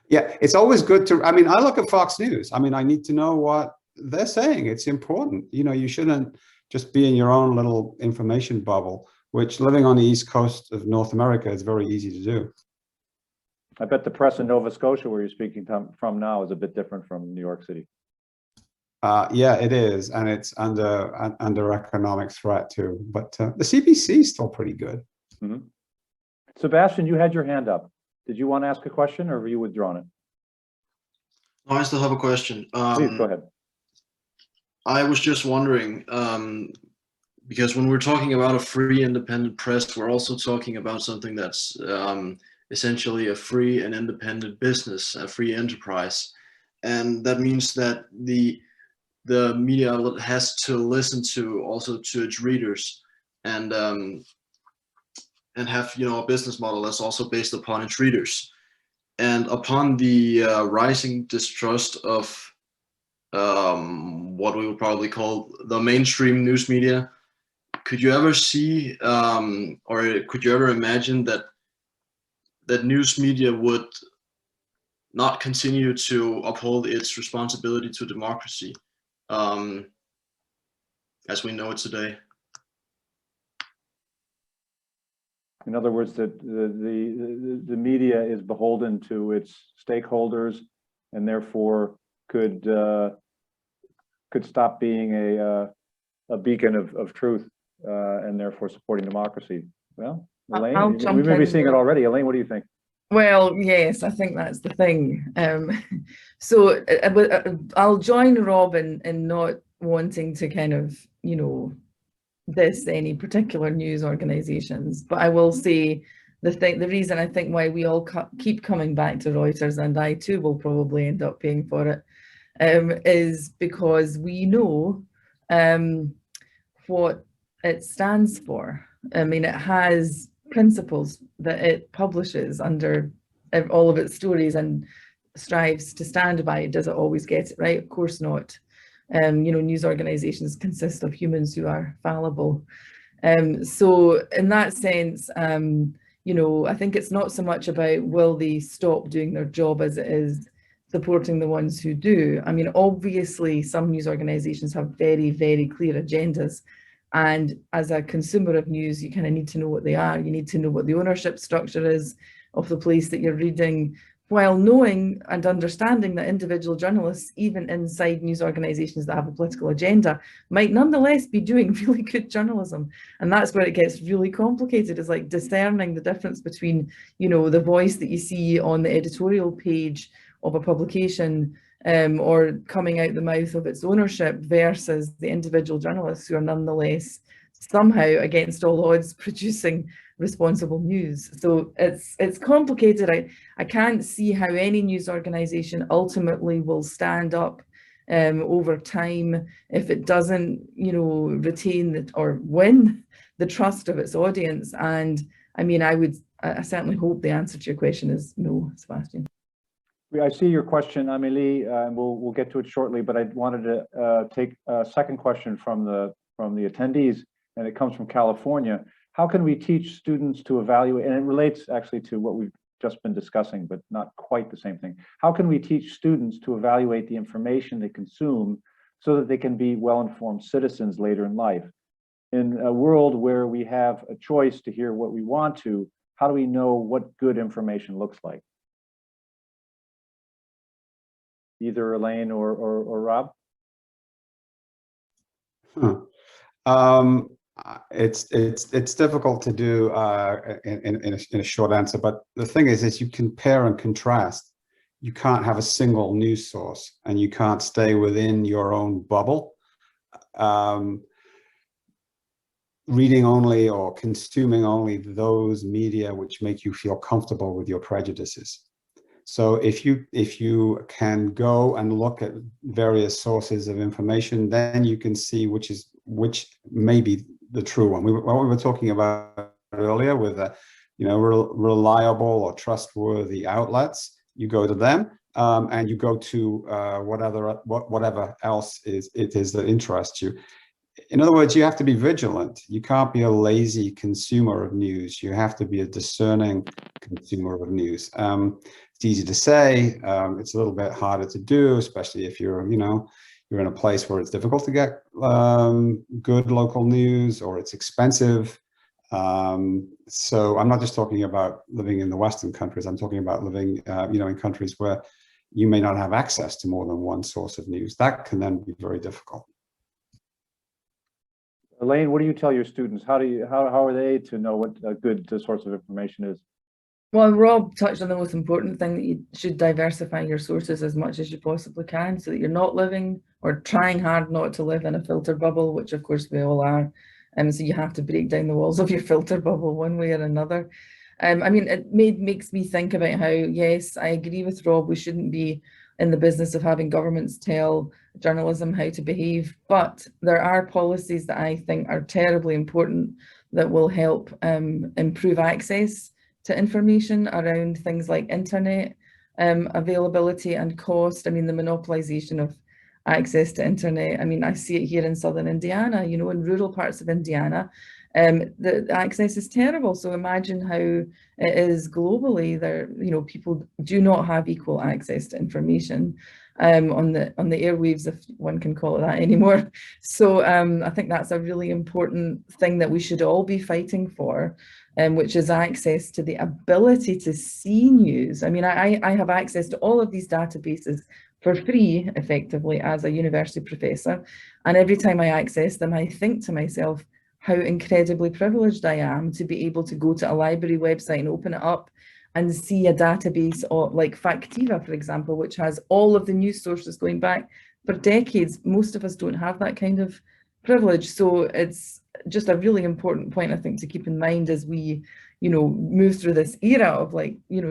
Yeah, it's always good to. I mean, I look at Fox News. I mean, I need to know what they're saying. It's important. You shouldn't just be in your own little information bubble, which living on the East Coast of North America is very easy to do. I bet the press in Nova Scotia, where you're speaking from now, is a bit different from New York City. Yeah, it is, and it's under economic threat too. But the CBC is still pretty good. Mm-hmm. Sebastian, you had your hand up. Did you want to ask a question, or have you withdrawn it? No, I still have a question. Please go ahead. I was just wondering, because when we're talking about a free independent press, we're also talking about something that's essentially a free and independent business, a free enterprise. And that means that the media outlet has to listen to its readers and have a business model that's also based upon its readers. And upon the rising distrust of what we would probably call the mainstream news media, could you ever see or could you ever imagine that news media would not continue to uphold its responsibility to democracy as we know it today? In other words, that the media is beholden to its stakeholders, and therefore could stop being a beacon of truth, and therefore supporting democracy. Well, Elaine, I'll we jump may be in seeing it there. already. Elaine, what do you think? Well, yes, I think that's the thing. So I'll join Rob in not wanting to kind of, you know, diss any particular news organizations, but I will say the reason I think why we all keep coming back to Reuters, and I too will probably end up paying for it, is because we know what it stands for. I mean, it has principles that it publishes under all of its stories and strives to stand by. Does it always get it right? Of course not. You know, news organizations consist of humans who are fallible. So in that sense, you know, I think it's not so much about will they stop doing their job as it is supporting the ones who do. I mean, obviously some news organizations have very, very clear agendas. And as a consumer of news, you kind of need to know what they are. You need to know what the ownership structure is of the place that you're reading, while knowing and understanding that individual journalists, even inside news organizations that have a political agenda, might nonetheless be doing really good journalism. And that's where it gets really complicated, is like discerning the difference between, you know, the voice that you see on the editorial page of a publication or coming out the mouth of its ownership versus the individual journalists who are nonetheless somehow against all odds producing responsible news. So it's complicated. I can't see how any news organization ultimately will stand up over time if it doesn't, you know, retain or win the trust of its audience. And I mean, I certainly hope the answer to your question is no, Sebastian. I see your question, Amélie, and we'll get to it shortly, but I wanted to take a second question from the attendees, and it comes from California. How can we teach students to evaluate, and it relates actually to what we've just been discussing, but not quite the same thing. How can we teach students to evaluate the information they consume so that they can be well-informed citizens later in life? In a world where we have a choice to hear what we want to, how do we know what good information looks like? Either Elaine or Rob? It's difficult to do in a short answer, but the thing is you compare and contrast. You can't have a single news source, and you can't stay within your own bubble. Reading only or consuming only those media which make you feel comfortable with your prejudices. So if you can go and look at various sources of information, then you can see which may be the true one. What we were talking about earlier with you know, reliable or trustworthy outlets, you go to them, and you go to whatever else it is that interests you. In other words, you have to be vigilant. You can't be a lazy consumer of news. You have to be a discerning consumer of news. It's easy to say. It's a little bit harder to do, especially if you're, you know, you're in a place where it's difficult to get good local news, or it's expensive. So I'm not just talking about living in the Western countries. I'm talking about living, you know, in countries where you may not have access to more than one source of news. That can then be very difficult. Elaine, what do you tell your students? How are they to know what a good source of information is? Well, Rob touched on the most important thing, that you should diversify your sources as much as you possibly can, so that you're not living or trying hard not to live in a filter bubble, which of course we all are. So you have to break down the walls of your filter bubble one way or another. I mean, it makes me think about how, yes, I agree with Rob, we shouldn't be in the business of having governments tell journalism how to behave, but there are policies that I think are terribly important that will help improve access to information around things like internet availability and cost. I mean, the monopolization of access to internet. I mean, I see it here in southern Indiana, you know, in rural parts of Indiana, the access is terrible. So imagine how it is globally. There, you know, people do not have equal access to information on the airwaves, if one can call it that anymore. So I think that's a really important thing that we should all be fighting for, which is access to the ability to see news. I mean, I have access to all of these databases for free, effectively, as a university professor. And every time I access them, I think to myself, how incredibly privileged I am to be able to go to a library website and open it up and see a database like Factiva, for example, which has all of the news sources going back for decades. Most of us don't have that kind of privilege. So it's just a really important point, I think, to keep in mind as we, move through this era of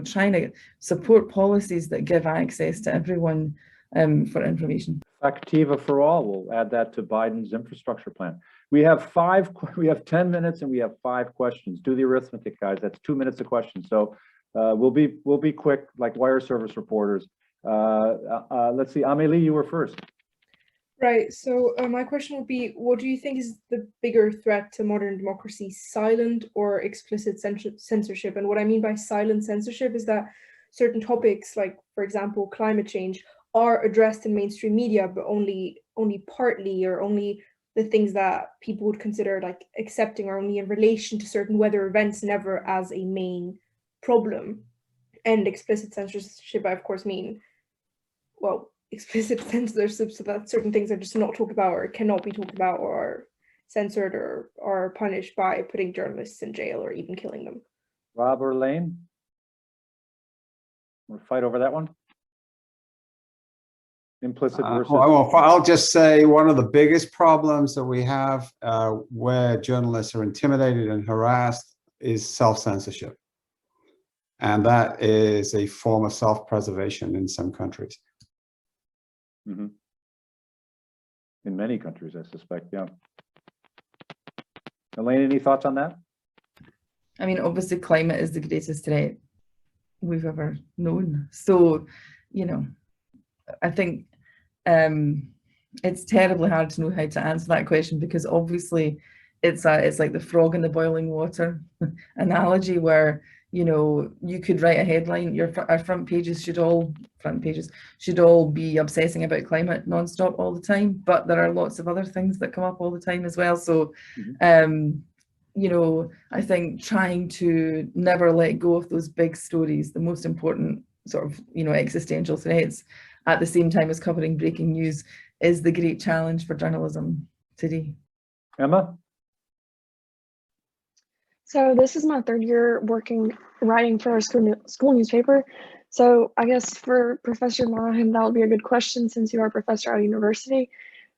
trying to support policies that give access to everyone for information. Factiva for all, we'll add that to Biden's infrastructure plan. We have 10 minutes and we have 5 questions. Do the arithmetic, guys. That's 2 minutes a question. So we'll be quick, like wire service reporters. Let's see, Amélie, you were first. Right. So my question would be, what do you think is the bigger threat to modern democracy, silent or explicit censorship? And what I mean by silent censorship is that certain topics, like, for example, climate change, are addressed in mainstream media, but only partly, or only the things that people would consider like accepting, or only in relation to certain weather events, never as a main problem. And explicit censorship, I of course mean, well, explicit censorship, so that certain things are just not talked about or cannot be talked about, or are censored or are punished by putting journalists in jail or even killing them. Rob or Elaine? We'll fight over that one. Implicit versus. Well, I'll just say one of the biggest problems that we have where journalists are intimidated and harassed is self-censorship. And that is a form of self-preservation in some countries. Mm-hmm. In many countries, I suspect, yeah. Elaine, any thoughts on that? I mean, obviously climate is the greatest threat we've ever known. So, I think it's terribly hard to know how to answer that question, because obviously it's like the frog in the boiling water analogy, where you could write a headline, our front pages should all be obsessing about climate nonstop all the time, but there are lots of other things that come up all the time as well. So I think trying to never let go of those big stories, the most important sort of existential threats, at the same time as covering breaking news, is the great challenge for journalism today. Emma? So this is my 3rd year writing for a school newspaper. So I guess for Professor Monaghan, that would be a good question, since you are a professor at a university.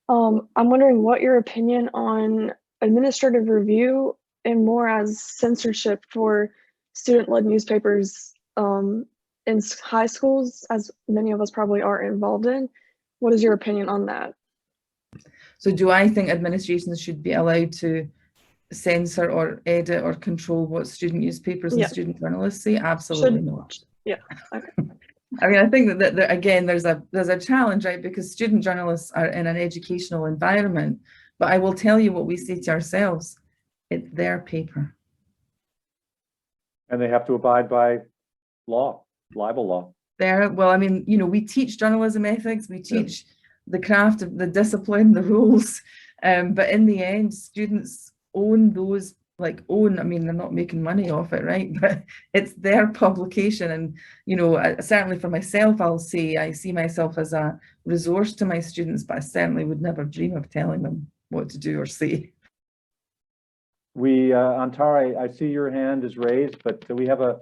I'm wondering what your opinion on administrative review and more as censorship for student-led newspapers in high schools, as many of us probably are involved in. What is your opinion on that? So do I think administrations should be allowed to censor or edit or control what student newspapers and student journalists say? Absolutely not. Yeah. Okay. I mean, I think that again, there's a challenge, right? Because student journalists are in an educational environment, but I will tell you what we say to ourselves: it's their paper, and they have to abide by law, libel law. Well, I mean, we teach journalism ethics, we teach the craft of the discipline, the rules, but in the end, students own those, I mean, they're not making money off it, right? But it's their publication. And, certainly for myself, I'll say I see myself as a resource to my students, but I certainly would never dream of telling them what to do or say. Antara, I see your hand is raised, but we have a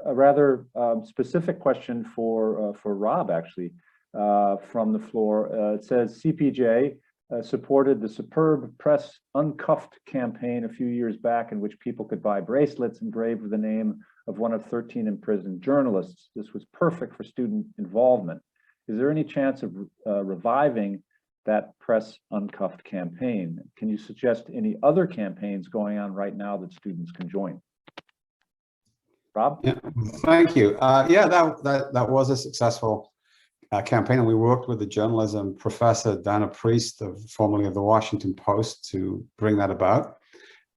rather specific question for Rob, actually, from the floor. It says CPJ supported the superb Press Uncuffed campaign a few years back, in which people could buy bracelets engraved with the name of one of 13 imprisoned journalists. This was perfect for student involvement. Is there any chance of reviving that Press Uncuffed campaign? Can you suggest any other campaigns going on right now that students can join? Rob? Yeah, thank you. That was a successful campaign, and we worked with the journalism professor Dana Priest, formerly of the Washington Post, to bring that about.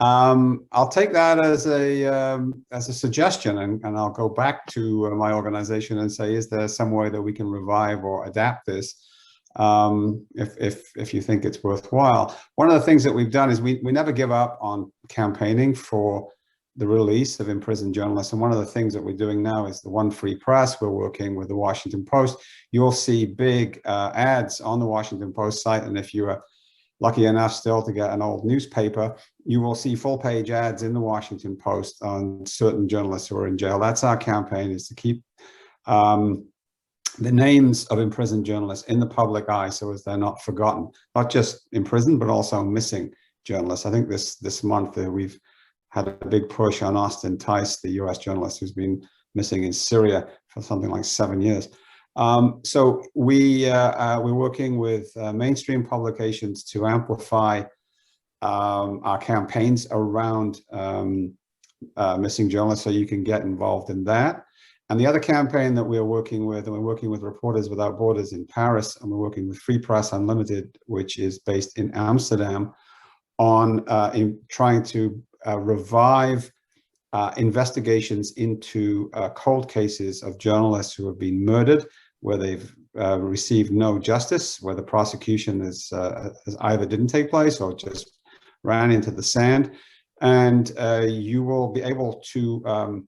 I'll take that as a suggestion, and I'll go back to my organization and say, is there some way that we can revive or adapt this, if you think it's worthwhile? One of the things that we've done is we never give up on campaigning for the release of imprisoned journalists. And one of the things that we're doing now is the One Free Press. We're working with the Washington Post. You'll see big ads on the Washington Post site. And if you're lucky enough still to get an old newspaper, you will see full-page ads in the Washington Post on certain journalists who are in jail. That's our campaign, is to keep the names of imprisoned journalists in the public eye so as they're not forgotten, not just imprisoned, but also missing journalists. I think this month we've had a big push on Austin Tice, the US journalist who's been missing in Syria for something like 7 years. So we're working with mainstream publications to amplify our campaigns around missing journalists, so you can get involved in that. And the other campaign that we're working with, and we're working with Reporters Without Borders in Paris, and we're working with Free Press Unlimited, which is based in Amsterdam, on in trying to revive investigations into cold cases of journalists who have been murdered, where they've received no justice, where the prosecution has either didn't take place or just ran into the sand. And you will be able to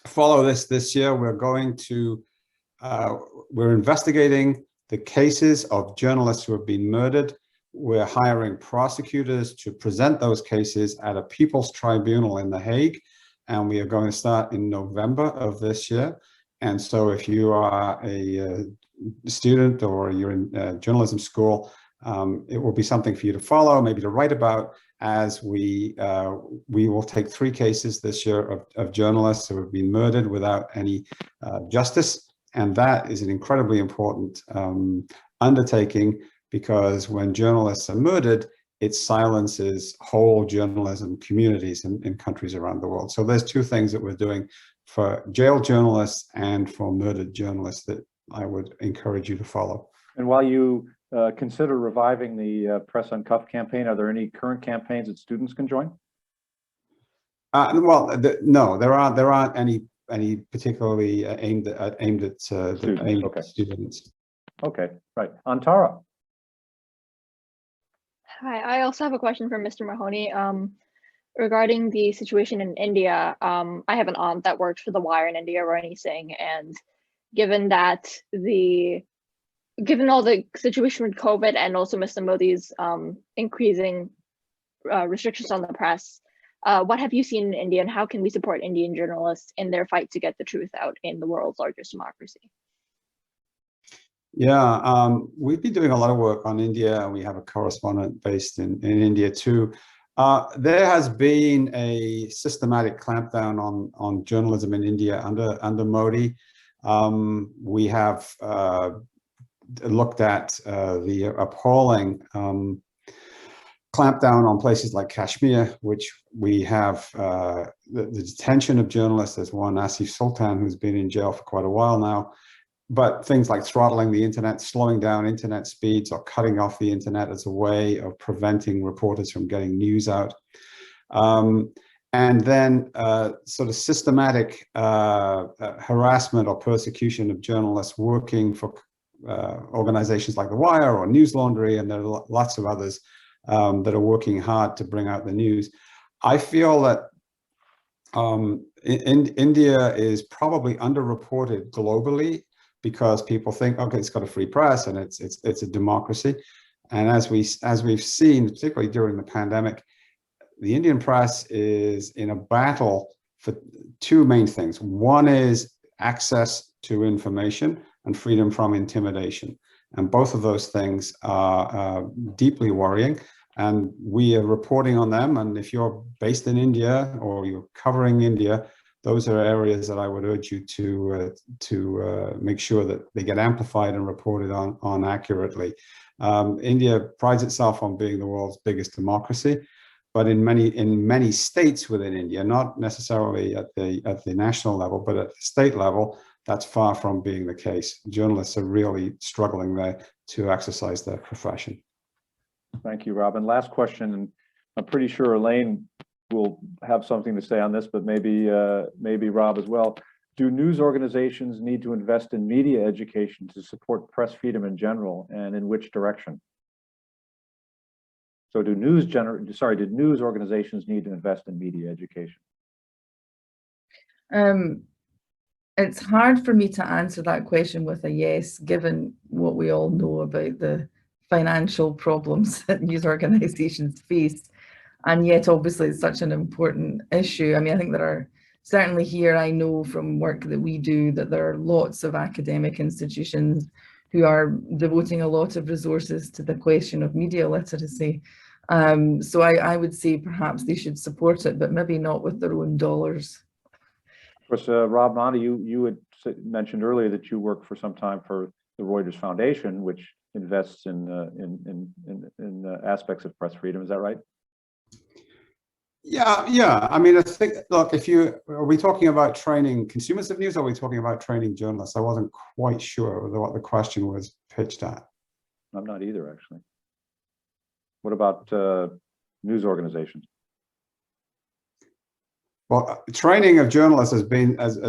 follow this year. We're going to, we're investigating the cases of journalists who have been murdered. We're hiring prosecutors to present those cases at a People's Tribunal in The Hague. And we are going to start in November of this year. And so if you are a student or you're in journalism school, it will be something for you to follow, maybe to write about, as we will take 3 cases this year of journalists who have been murdered without any justice. And that is an incredibly important undertaking, because when journalists are murdered, it silences whole journalism communities in countries around the world. So there's 2 things that we're doing for jailed journalists and for murdered journalists that I would encourage you to follow. And while you consider reviving the Press Uncuffed campaign, are there any current campaigns that students can join? Well, no, there aren't any particularly aimed at students. Okay, right. Antara. Hi, I also have a question for Mr. Mahoney. Regarding the situation in India, I have an aunt that worked for The Wire in India, Rani Singh, and given all the situation with COVID and also Mr. Modi's increasing restrictions on the press, what have you seen in India, and how can we support Indian journalists in their fight to get the truth out in the world's largest democracy? Yeah, we've been doing a lot of work on India, and we have a correspondent based in India too. There has been a systematic clampdown on journalism in India under Modi. We have looked at the appalling clampdown on places like Kashmir, which we have the detention of journalists. There's one, Asif Sultan, who's been in jail for quite a while now. But things like throttling the internet, slowing down internet speeds, or cutting off the internet as a way of preventing reporters from getting news out. And then sort of systematic harassment or persecution of journalists working for organizations like The Wire or News Laundry, and there are lots of others that are working hard to bring out the news. I feel that India is probably underreported globally, because people think, okay, it's got a free press and it's a democracy. And as we've seen, particularly during the pandemic, the Indian press is in a battle for 2 main things. One is access to information and freedom from intimidation. And both of those things are deeply worrying. And we are reporting on them. And if you're based in India or you're covering India, those are areas that I would urge you to make sure that they get amplified and reported on accurately. India prides itself on being the world's biggest democracy, but in many states within India, not necessarily at the national level, but at the state level, that's far from being the case. Journalists are really struggling there to exercise their profession. Thank you, Robin. Last question, and I'm pretty sure Elaine will have something to say on this, but maybe Rob as well. Do news organizations need to invest in media education to support press freedom in general, and in which direction? So did news organizations need to invest in media education? It's hard for me to answer that question with a yes, given what we all know about the financial problems that news organizations face. And yet, obviously, it's such an important issue. I mean, I think there are, certainly here, I know from work that we do that there are lots of academic institutions who are devoting a lot of resources to the question of media literacy. So I would say perhaps they should support it, but maybe not with their own dollars. Of course, Rob Nanda, you had mentioned earlier that you worked for some time for the Reuters Foundation, which invests in aspects of press freedom. Is that right? Yeah. I mean, I think, look, are we talking about training consumers of news, or are we talking about training journalists? I wasn't quite sure what the question was pitched at. I'm not either, actually. What about news organizations? Well, training of journalists has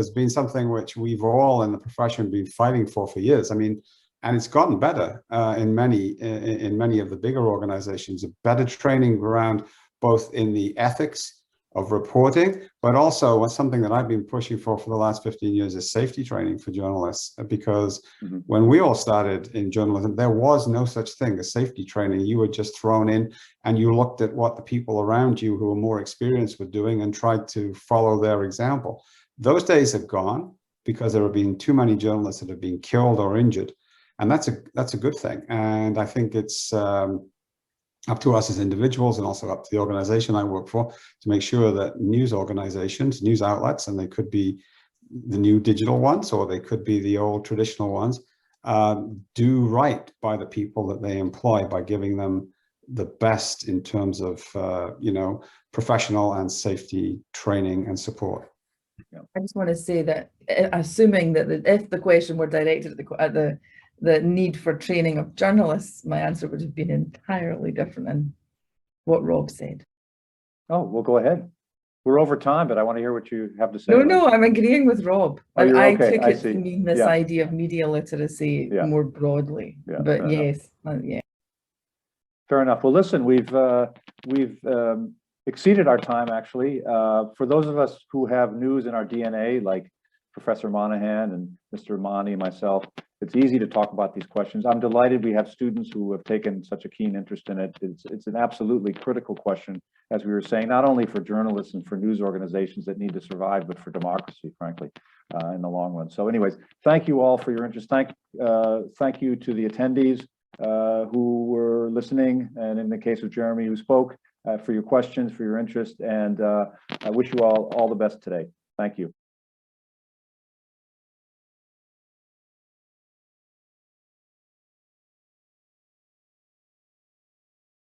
been something which we've all in the profession been fighting for years. I mean, and it's gotten better in many of the bigger organizations. Better training around both in the ethics of reporting, but also something that I've been pushing for the last 15 years is safety training for journalists. Because when we all started in journalism, there was no such thing as safety training. You were just thrown in and you looked at what the people around you who were more experienced were doing and tried to follow their example. Those days have gone because there have been too many journalists that have been killed or injured. And that's a good thing. And I think it's up to us as individuals and also up to the organization I work for to make sure that news organizations, news outlets, and they could be the new digital ones or they could be the old traditional ones, do right by the people that they employ by giving them the best in terms of professional and safety training and support. Yeah. I just want to say that, assuming that if the question were directed at the need for training of journalists, my answer would have been entirely different than what Rob said. Oh, well, go ahead. We're over time, but I want to hear what you have to say. No, I'm agreeing with Rob. Oh, you're I okay. took it to mean this idea of media literacy more broadly. Yeah, but yes, yeah. Fair enough. Well, listen, we've exceeded our time, actually. For those of us who have news in our DNA, like Professor Monaghan and Mr. Mahoney and myself, it's easy to talk about these questions. I'm delighted we have students who have taken such a keen interest in it. It's an absolutely critical question, as we were saying, not only for journalists and for news organizations that need to survive, but for democracy, frankly, in the long run. So anyways, thank you all for your interest. Thank you to the attendees who were listening, and in the case of Jeremy, who spoke, for your questions, for your interest, and I wish you all the best today. Thank you.